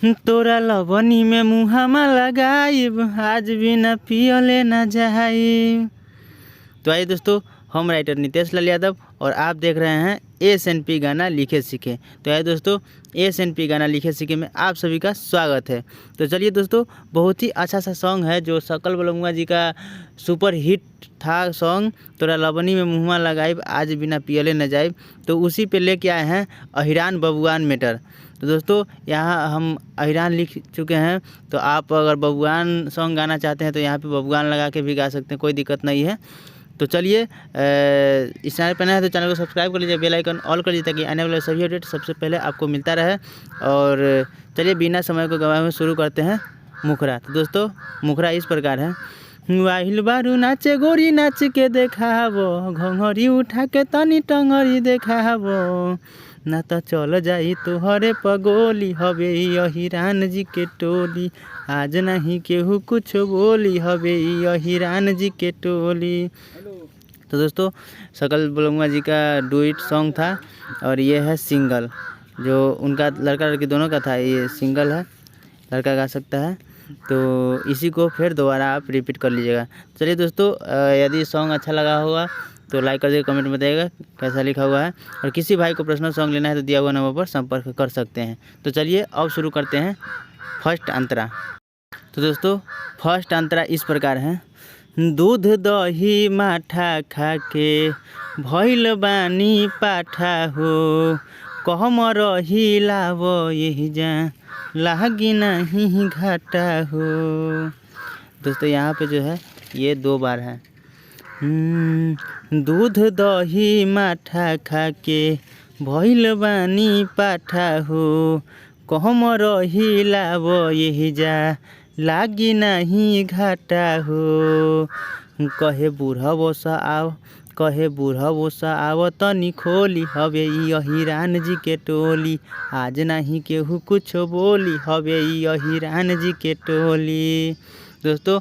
तोरा लवनी में मुहामा लगाइब, आज बिना पियले ना जाइब। तो आइए दोस्तों, हम राइटर नितेश लाल यादव और आप देख रहे हैं SNP गाना लिखे सीखे। तो आइए दोस्तों, SNP गाना लिखे सीखे में आप सभी का स्वागत है। तो चलिए दोस्तों, बहुत ही अच्छा सा सॉन्ग है जो सकल बलमुआ जी का सुपर हिट था सॉन्ग, तोरा लवनी में मुहमा लगाइब, आज बिना पियले न जाइब। तो उसी पे लेके आए हैं अहिरान बबुआन मैटर। तो दोस्तों, यहाँ हम अहिरान लिख चुके हैं, तो आप अगर बबुआन सॉन्ग गाना चाहते हैं तो यहाँ पे बबुआन लगा के भी गा सकते हैं, कोई दिक्कत नहीं है। तो चलिए, इस चैनल पर नया है तो चैनल को सब्सक्राइब कर लीजिए, बेल आइकन ऑल कर लीजिए ताकि आने वाले सभी अपडेट सबसे पहले आपको मिलता रहे। और चलिए बिना समय को गवाए हुए शुरू करते हैं मुखरा। तो दोस्तों, मुखरा इस प्रकार है। वाहिल बारू नाचे गोरी नाच के देखाबो, घंघरी उठा के तनी टंगरी देखाबो, ना तो चल जाई तोहरे पगोली, हवे अहिरान जी के टोली, आज नहीं केहू कुछ बोली, हवे अहिरान जी के टोली। तो दोस्तों, सकल बलमुआ जी का डुइट सॉन्ग था और ये है सिंगल, जो उनका लड़का लड़की दोनों का था। ये सिंगल है, लड़का गा सकता है। तो इसी को फिर दोबारा आप रिपीट कर लीजिएगा। चलिए दोस्तों, यदि सॉन्ग अच्छा लगा होगा तो लाइक कर दीजिए, कमेंट में बताइएगा कैसा लिखा हुआ है। और किसी भाई को पर्सनल सॉन्ग लेना है तो दिया हुआ नंबर पर संपर्क कर सकते हैं। तो चलिए अब शुरू करते हैं फर्स्ट अंतरा। तो दोस्तों, फर्स्ट अंतरा इस प्रकार है। दूध दही माठा खा के भइल बानी पाठा हो, कहमर हिलाव यही जा लागी नहीं घाटा हो। दोस्तों, यहाँ पे जो है ये 2 बार है। दूध दही माठा खा के भइल बानी पाठा हो, कहमर हिलाव यही जा लागी नहीं घाटा हो। कहे बूढ़ा बोसा आव, कहे बूढ़ा बोसा आव तनी खोली, हवे अहिरान जी के टोली, आज नहीं केहू कुछ बोली, हवे अहिरान जी के टोली। दोस्तों,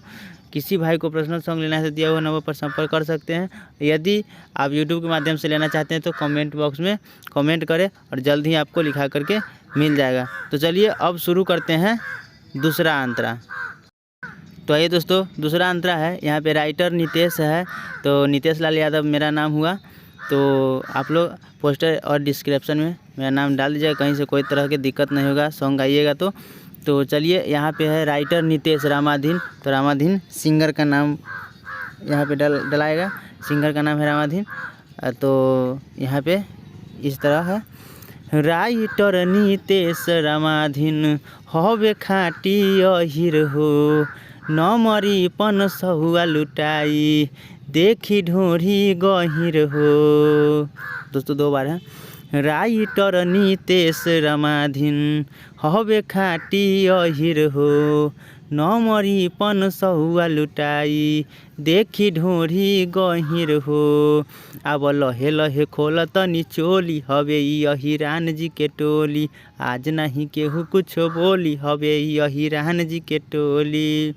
किसी भाई को पर्सनल सॉन्ग लेना है तो दिया हुआ नंबर पर संपर्क कर सकते हैं। यदि आप यूट्यूब के माध्यम से लेना चाहते हैं तो कमेंट बॉक्स में कमेंट करें और जल्द ही आपको लिखा करके मिल जाएगा। तो चलिए अब शुरू करते हैं दूसरा अंतरा। तो आइए दोस्तों, दूसरा अंतरा है। यहाँ पे राइटर नितेश है, तो नितेश लाल यादव मेरा नाम हुआ। तो आप लोग पोस्टर और डिस्क्रिप्शन में मेरा नाम डाल दीजिएगा, कहीं से कोई तरह की दिक्कत नहीं होगा सॉन्ग गाइएगा तो चलिए, यहाँ पे है राइटर नितेश रामाधीन। तो रामाधीन सिंगर का नाम यहाँ पे डलाएगा, सिंगर का नाम है रामाधीन। तो यहाँ पे इस तरह है। राइटर नितेश रामाधीन हवे खाटी अहिर हो, नमरी पन सहुआ लुटाई, देखी ढोरी गहिर हो। दोस्तों, 2 बार है। राइटर नितेश रामाधीन हवे खाटी अहिर हो, नमरी पन सहुआ लुटाई, देखी ढोरी गहिर हो। अब लहे लहे खोल तनी चोली, हवे अहिरान जी के टोली, आज नहीं केहू कुछ बोली, हवे अहिरान जी के टोली।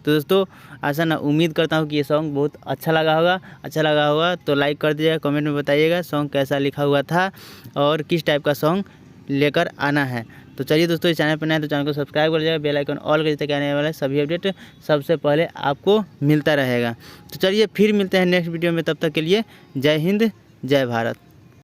तो दोस्तों, ऐसा ना उम्मीद करता हूँ कि ये सॉन्ग बहुत अच्छा लगा होगा तो लाइक कर दीजिएगा, कमेंट में बताइएगा सॉन्ग कैसा लिखा हुआ था और किस टाइप का सॉन्ग लेकर आना है। तो चलिए दोस्तों, इस चैनल पर नए तो चैनल को सब्सक्राइब कर लीजिएगा, बेल आइकन ऑल कर दीजिए ताकि आने वाले सभी अपडेट सबसे पहले आपको मिलता रहेगा। तो चलिए फिर मिलते हैं नेक्स्ट वीडियो में, तब तक के लिए जय हिंद जय भारत।